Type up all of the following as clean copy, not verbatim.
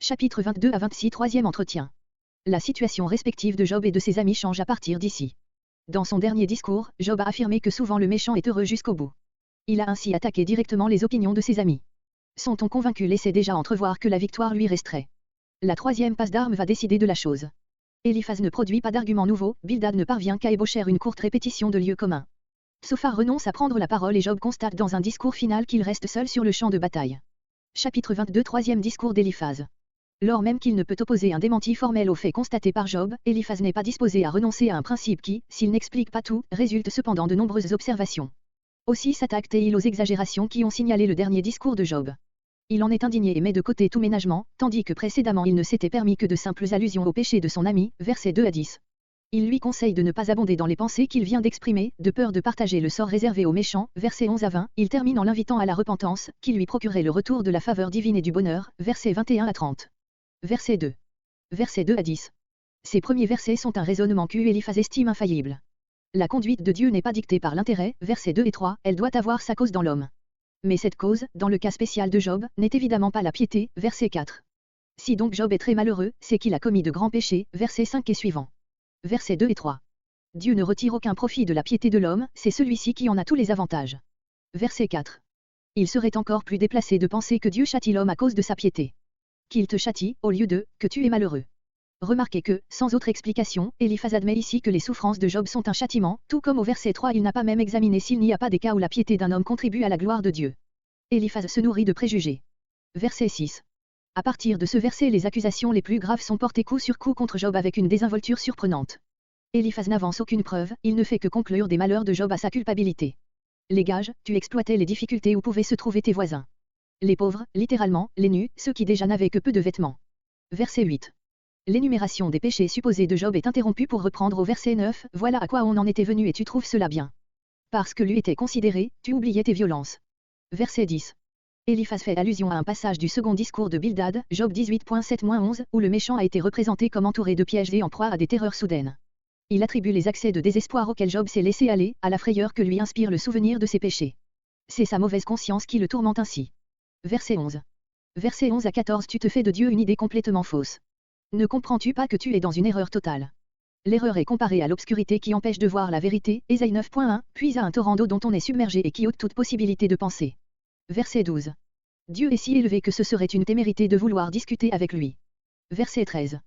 Chapitre 22 à 26 Troisième entretien. La situation respective de Job et de ses amis change à partir d'ici. Dans son dernier discours, Job a affirmé que souvent le méchant est heureux jusqu'au bout. Il a ainsi attaqué directement les opinions de ses amis. Son ton convaincu laissait déjà entrevoir que la victoire lui resterait. La troisième passe d'armes va décider de la chose. Eliphaz ne produit pas d'arguments nouveaux, Bildad ne parvient qu'à ébaucher une courte répétition de lieux communs. Tsophar renonce à prendre la parole et Job constate dans un discours final qu'il reste seul sur le champ de bataille. Chapitre 22 Troisième discours d'Eliphaz. Lors même qu'il ne peut opposer un démenti formel aux faits constatés par Job, Eliphaz n'est pas disposé à renoncer à un principe qui, s'il n'explique pas tout, résulte cependant de nombreuses observations. Aussi s'attaque-t-il aux exagérations qui ont signalé le dernier discours de Job. Il en est indigné et met de côté tout ménagement, tandis que précédemment il ne s'était permis que de simples allusions au péché de son ami, versets 2 à 10. Il lui conseille de ne pas abonder dans les pensées qu'il vient d'exprimer, de peur de partager le sort réservé aux méchants, versets 11 à 20, il termine en l'invitant à la repentance, qui lui procurerait le retour de la faveur divine et du bonheur, versets 21 à 30. Verset 2. Versets 2 à 10. Ces premiers versets sont un raisonnement qu'Eliphaz estime infaillible. La conduite de Dieu n'est pas dictée par l'intérêt, versets 2 et 3, elle doit avoir sa cause dans l'homme. Mais cette cause, dans le cas spécial de Job, n'est évidemment pas la piété, verset 4. Si donc Job est très malheureux, c'est qu'il a commis de grands péchés, versets 5 et suivants. Versets 2 et 3. Dieu ne retire aucun profit de la piété de l'homme, c'est celui-ci qui en a tous les avantages. Verset 4. Il serait encore plus déplacé de penser que Dieu châtie l'homme à cause de sa piété. Qu'il te châtie, au lieu de « que tu es malheureux ». Remarquez que, sans autre explication, Eliphaz admet ici que les souffrances de Job sont un châtiment, tout comme au verset 3 il n'a pas même examiné s'il n'y a pas des cas où la piété d'un homme contribue à la gloire de Dieu. Eliphaz se nourrit de préjugés. Verset 6. À partir de ce verset les accusations les plus graves sont portées coup sur coup contre Job avec une désinvolture surprenante. Eliphaz n'avance aucune preuve, il ne fait que conclure des malheurs de Job à sa culpabilité. Les gages, tu exploitais les difficultés où pouvaient se trouver tes voisins. Les pauvres, littéralement, les nus, ceux qui déjà n'avaient que peu de vêtements. Verset 8. L'énumération des péchés supposés de Job est interrompue pour reprendre au verset 9, voilà à quoi on en était venu et tu trouves cela bien. Parce que lui était considéré, tu oubliais tes violences. Verset 10. Eliphaz fait allusion à un passage du second discours de Bildad, Job 18.7-11, où le méchant a été représenté comme entouré de pièges et en proie à des terreurs soudaines. Il attribue les accès de désespoir auxquels Job s'est laissé aller, à la frayeur que lui inspire le souvenir de ses péchés. C'est sa mauvaise conscience qui le tourmente ainsi. Verset 11. Verset 11 à 14 Tu te fais de Dieu une idée complètement fausse. Ne comprends-tu pas que tu es dans une erreur totale? L'erreur est comparée à l'obscurité qui empêche de voir la vérité, Ésaïe 9.1, puis à un torrent d'eau dont on est submergé et qui ôte toute possibilité de penser. Verset 12. Dieu est si élevé que ce serait une témérité de vouloir discuter avec lui. Verset 13.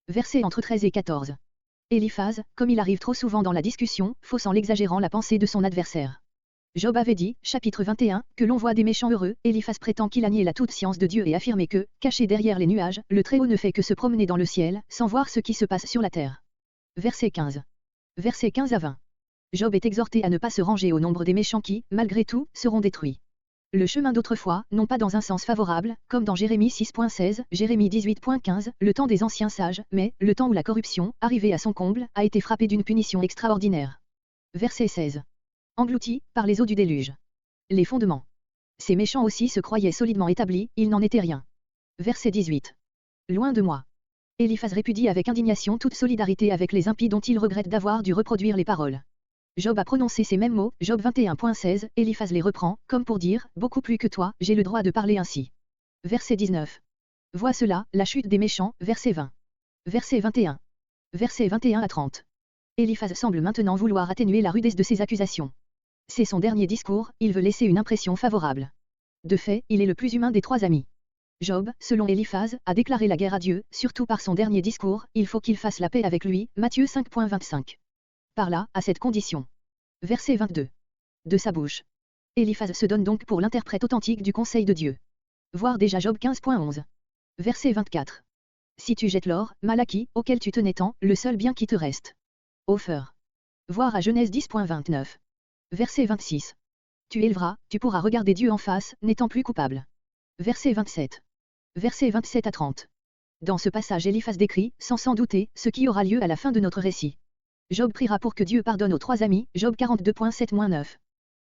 Verset entre 13 et 14. Eliphaz, comme il arrive trop souvent dans la discussion, fausse en l'exagérant la pensée de son adversaire. Job avait dit, chapitre 21, que l'on voit des méchants heureux, Eliphaz prétend qu'il a nié la toute science de Dieu et affirmé que, caché derrière les nuages, le Très-Haut ne fait que se promener dans le ciel, sans voir ce qui se passe sur la terre. Verset 15. Versets 15 à 20. Job est exhorté à ne pas se ranger au nombre des méchants qui, malgré tout, seront détruits. Le chemin d'autrefois, non pas dans un sens favorable, comme dans Jérémie 6.16, Jérémie 18.15, le temps des anciens sages, mais, le temps où la corruption, arrivée à son comble, a été frappée d'une punition extraordinaire. Verset 16. Englouti, par les eaux du déluge. Les fondements. Ces méchants aussi se croyaient solidement établis, il n'en était rien. Verset 18. Loin de moi. Eliphaz répudie avec indignation toute solidarité avec les impies dont il regrette d'avoir dû reproduire les paroles. Job a prononcé ces mêmes mots, Job 21.16, Eliphaz les reprend, comme pour dire, beaucoup plus que toi, j'ai le droit de parler ainsi. Verset 19. Vois cela, la chute des méchants, verset 20. Verset 21. Verset 21 à 30. Eliphaz semble maintenant vouloir atténuer la rudesse de ses accusations. C'est son dernier discours, il veut laisser une impression favorable. De fait, il est le plus humain des trois amis. Job, selon Eliphaz, a déclaré la guerre à Dieu, surtout par son dernier discours, il faut qu'il fasse la paix avec lui, Matthieu 5.25. Par là, à cette condition. Verset 22. De sa bouche. Eliphaz se donne donc pour l'interprète authentique du conseil de Dieu. Voir déjà Job 15.11. Verset 24. Si tu jettes l'or, Malachie, auquel tu tenais tant, le seul bien qui te reste. Ophir. Voir à Genèse 10.29. Verset 26. Tu élèveras, tu pourras regarder Dieu en face, n'étant plus coupable. Verset 27. Verset 27 à 30. Dans ce passage Eliphaz décrit, sans douter, ce qui aura lieu à la fin de notre récit. Job priera pour que Dieu pardonne aux trois amis, Job 42.7-9.